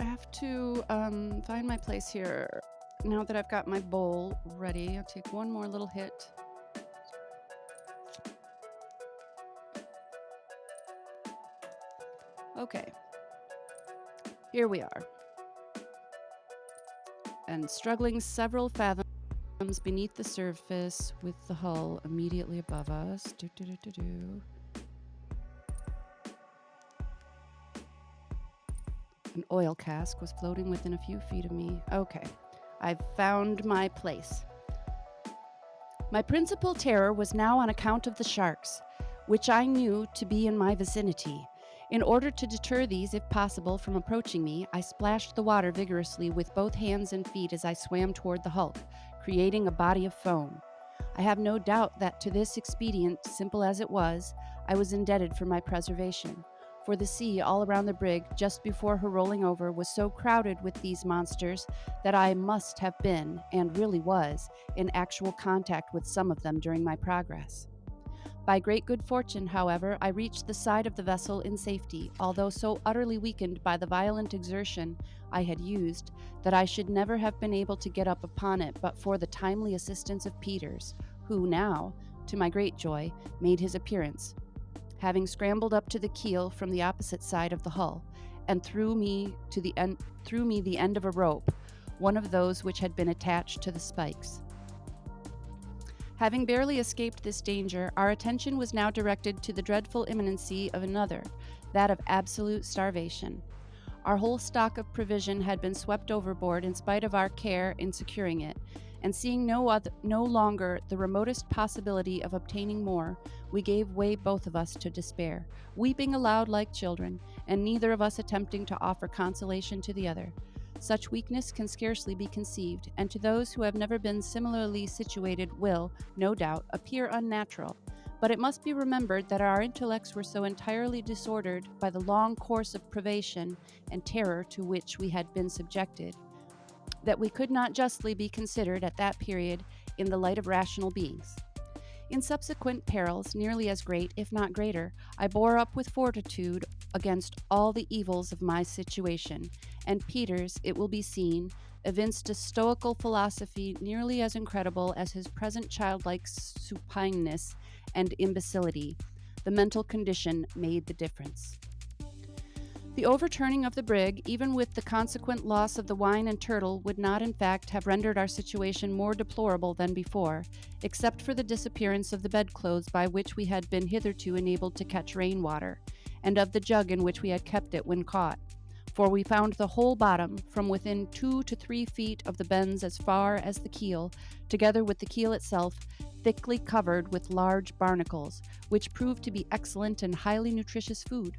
have to find my place here. Now that I've got my bowl ready, I'll take one more little hit. Okay. Here we are. And struggling several fathoms beneath the surface with the hull immediately above us. An oil cask was floating within a few feet of me. Okay. I've found my place. My principal terror was now on account of the sharks, which I knew to be in my vicinity. In order to deter these, if possible, from approaching me, I splashed the water vigorously with both hands and feet as I swam toward the hulk, creating a body of foam. I have no doubt that to this expedient, simple as it was, I was indebted for my preservation. For the sea all around the brig, just before her rolling over, was so crowded with these monsters that I must have been, and really was, in actual contact with some of them during my progress. By great good fortune, however, I reached the side of the vessel in safety, although so utterly weakened by the violent exertion I had used that I should never have been able to get up upon it but for the timely assistance of Peters, who now, to my great joy, made his appearance, having scrambled up to the keel from the opposite side of the hull, and threw me the end of a rope, one of those which had been attached to the spikes. Having barely escaped this danger, our attention was now directed to the dreadful imminency of another, that of absolute starvation. Our whole stock of provision had been swept overboard in spite of our care in securing it, and seeing no longer the remotest possibility of obtaining more, we gave way both of us to despair, weeping aloud like children, and neither of us attempting to offer consolation to the other. Such weakness can scarcely be conceived, and to those who have never been similarly situated will, no doubt, appear unnatural. But it must be remembered that our intellects were so entirely disordered by the long course of privation and terror to which we had been subjected, that we could not justly be considered at that period in the light of rational beings. In subsequent perils, nearly as great, if not greater, I bore up with fortitude against all the evils of my situation, and Peters, it will be seen, evinced a stoical philosophy nearly as incredible as his present childlike supineness and imbecility. The mental condition made the difference. The overturning of the brig, even with the consequent loss of the wine and turtle, would not in fact have rendered our situation more deplorable than before, except for the disappearance of the bedclothes by which we had been hitherto enabled to catch rainwater, and of the jug in which we had kept it when caught. For we found the whole bottom, from within 2 to 3 feet of the bends as far as the keel, together with the keel itself, thickly covered with large barnacles, which proved to be excellent and highly nutritious food.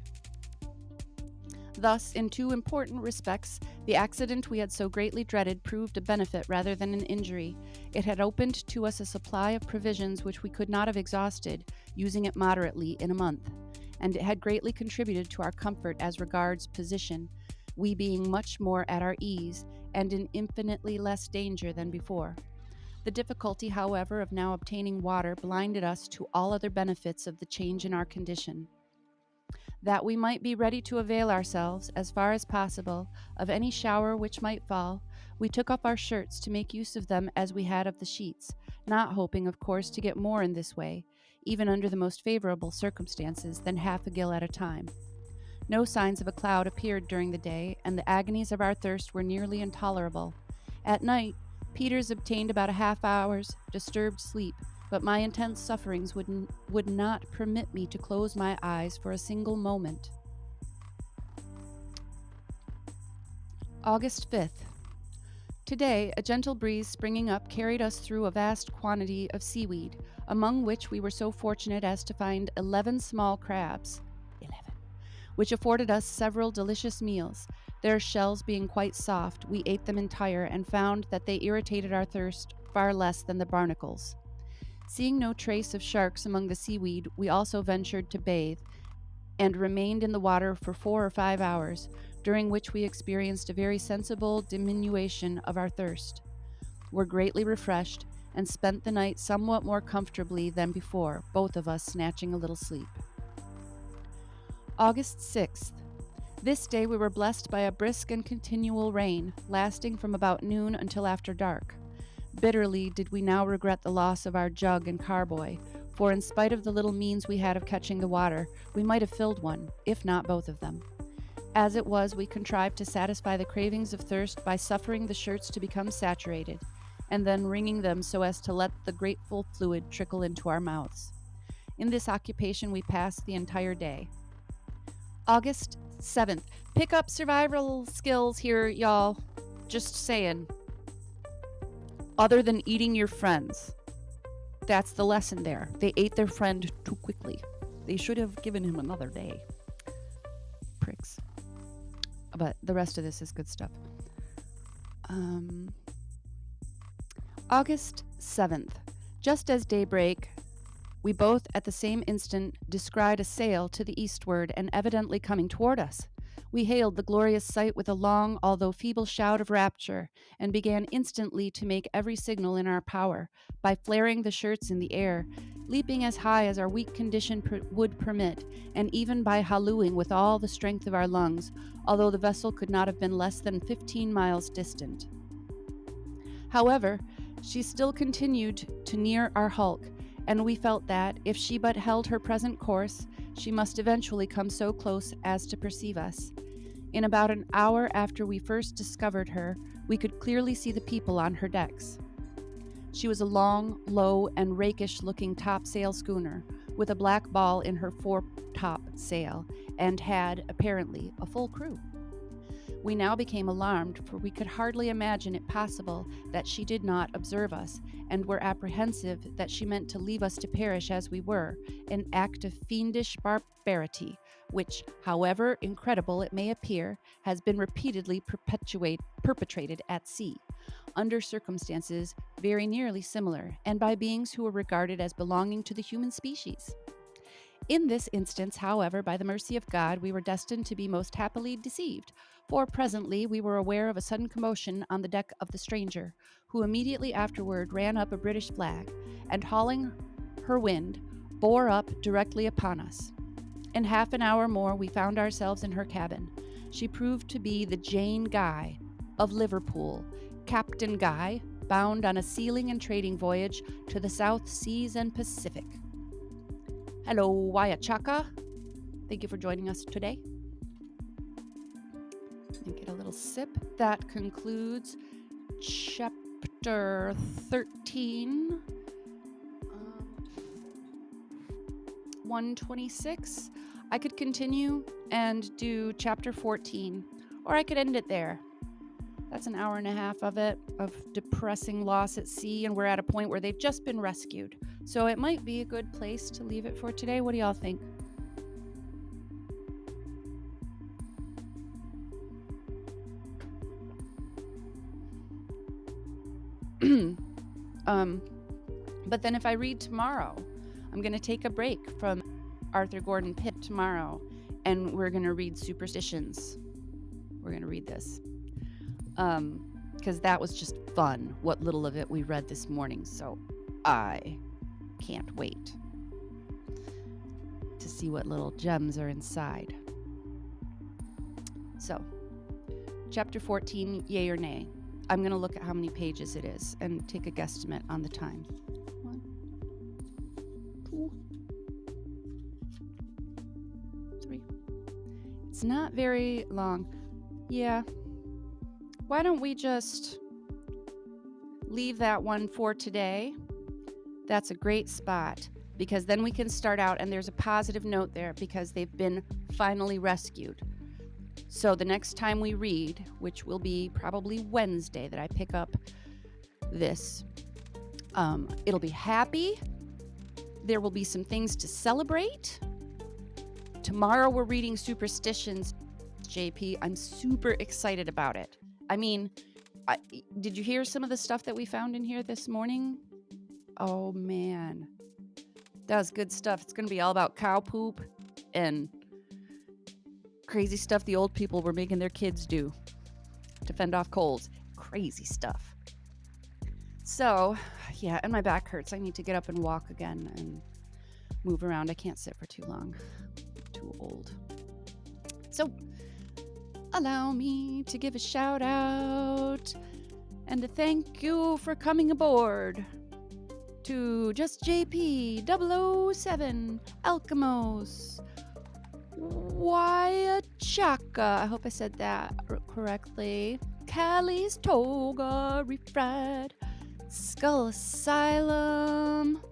Thus, in 2 important respects, the accident we had so greatly dreaded proved a benefit rather than an injury. It had opened to us a supply of provisions which we could not have exhausted, using it moderately, in a month, and it had greatly contributed to our comfort as regards position, we being much more at our ease, and in infinitely less danger than before. The difficulty, however, of now obtaining water blinded us to all other benefits of the change in our condition. That we might be ready to avail ourselves, as far as possible, of any shower which might fall, we took up our shirts to make use of them as we had of the sheets, not hoping, of course, to get more in this way, even under the most favorable circumstances, than half a gill at a time. No signs of a cloud appeared during the day, and the agonies of our thirst were nearly intolerable. At night, Peters obtained about a half-hour's disturbed sleep, but my intense sufferings would not permit me to close my eyes for a single moment. August 5th. Today, a gentle breeze springing up carried us through a vast quantity of seaweed, among which we were so fortunate as to find 11 small crabs, which afforded us several delicious meals. Their shells being quite soft, we ate them entire and found that they irritated our thirst far less than the barnacles. Seeing no trace of sharks among the seaweed, we also ventured to bathe, and remained in the water for 4 or 5 hours, during which we experienced a very sensible diminution of our thirst, were greatly refreshed, and spent the night somewhat more comfortably than before, both of us snatching a little sleep. August 6th. This day we were blessed by a brisk and continual rain, lasting from about noon until after dark. Bitterly did we now regret the loss of our jug and carboy, for in spite of the little means we had of catching the water, we might have filled one, if not both of them. As it was, we contrived to satisfy the cravings of thirst by suffering the shirts to become saturated, and then wringing them so as to let the grateful fluid trickle into our mouths. In this occupation we passed the entire day. August 7th. Pick up survival skills here, y'all. Just saying. Other than eating your friends. That's the lesson there. They ate their friend too quickly. They should have given him another day. Pricks. But the rest of this is good stuff. August 7th. Just as daybreak, we both at the same instant descried a sail to the eastward and evidently coming toward us. We hailed the glorious sight with a long, although feeble shout of rapture, and began instantly to make every signal in our power, by flaring the shirts in the air, leaping as high as our weak condition would permit, and even by hallooing with all the strength of our lungs, although the vessel could not have been less than 15 miles distant. However, she still continued to near our hulk, and we felt that, if she but held her present course, she must eventually come so close as to perceive us. In about an hour after we first discovered her, we could clearly see the people on her decks. She was a long, low, and rakish-looking topsail schooner, with a black ball in her foretop sail, and had, apparently, a full crew. We now became alarmed, for we could hardly imagine it possible that she did not observe us, and were apprehensive that she meant to leave us to perish as we were, an act of fiendish barbarity, which, however incredible it may appear, has been repeatedly perpetrated at sea, under circumstances very nearly similar, and by beings who were regarded as belonging to the human species. In this instance, however, by the mercy of God, we were destined to be most happily deceived, for presently we were aware of a sudden commotion on the deck of the stranger, who immediately afterward ran up a British flag, and hauling her wind, bore up directly upon us. In half an hour more we found ourselves in her cabin. She proved to be the Jane Guy, of Liverpool, Captain Guy, bound on a sealing and trading voyage to the South Seas and Pacific. Hello, Wayachaka. Thank you for joining us today. And get a little sip. That concludes chapter 13. 126. I could continue and do chapter 14, or I could end it there. That's an hour and a half of it, of depressing loss at sea, and we're at a point where they've just been rescued. So it might be a good place to leave it for today. What do y'all think? But then if I read tomorrow, I'm going to take a break from Arthur Gordon Pym tomorrow, and we're going to read Superstitions. We're going to read this. Because that was just fun, what little of it we read this morning. So I can't wait to see what little gems are inside. So, chapter 14, yay or nay. I'm going to look at how many pages it is and take a guesstimate on the time. 1, 2, 3. It's not very long. Yeah. Why don't we just leave that one for today? That's a great spot, because then we can start out, and there's a positive note there because they've been finally rescued. So the next time we read, which will be probably Wednesday that I pick up this, it'll be happy. There will be some things to celebrate. Tomorrow we're reading Superstitions, JP. I'm super excited about it. I mean, did you hear some of the stuff that we found in here this morning? Oh, man. That was good stuff. It's going to be all about cow poop and crazy stuff the old people were making their kids do to fend off colds. Crazy stuff. So, yeah, and my back hurts. I need to get up and walk again and move around. I can't sit for too long. I'm too old. So, allow me to give a shout out and to thank you for coming aboard to Just JP 007 Alchemos Wayachaka. I hope I said that correctly. Callie's Toga Refried Skull Asylum.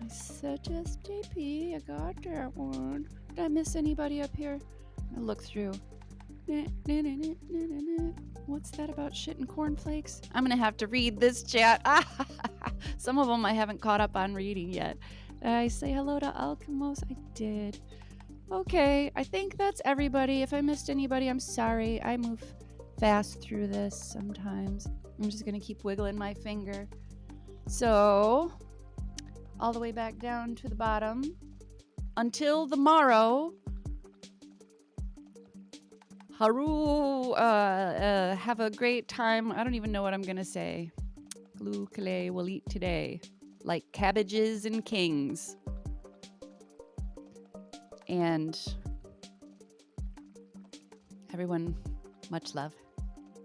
I said Just JP. I got that one. Did I miss anybody up here? I'll look through. What's that about shit and cornflakes? I'm gonna have to read this chat. Some of them I haven't caught up on reading yet. Did I say hello to Alchemos? I did. Okay, I think that's everybody. If I missed anybody, I'm sorry. I move fast through this sometimes. I'm just gonna keep wiggling my finger. So, all the way back down to the bottom. Until the morrow, Haru, have a great time. I don't even know what I'm going to say. Glue Calais will eat today, like cabbages and kings. And everyone, much love.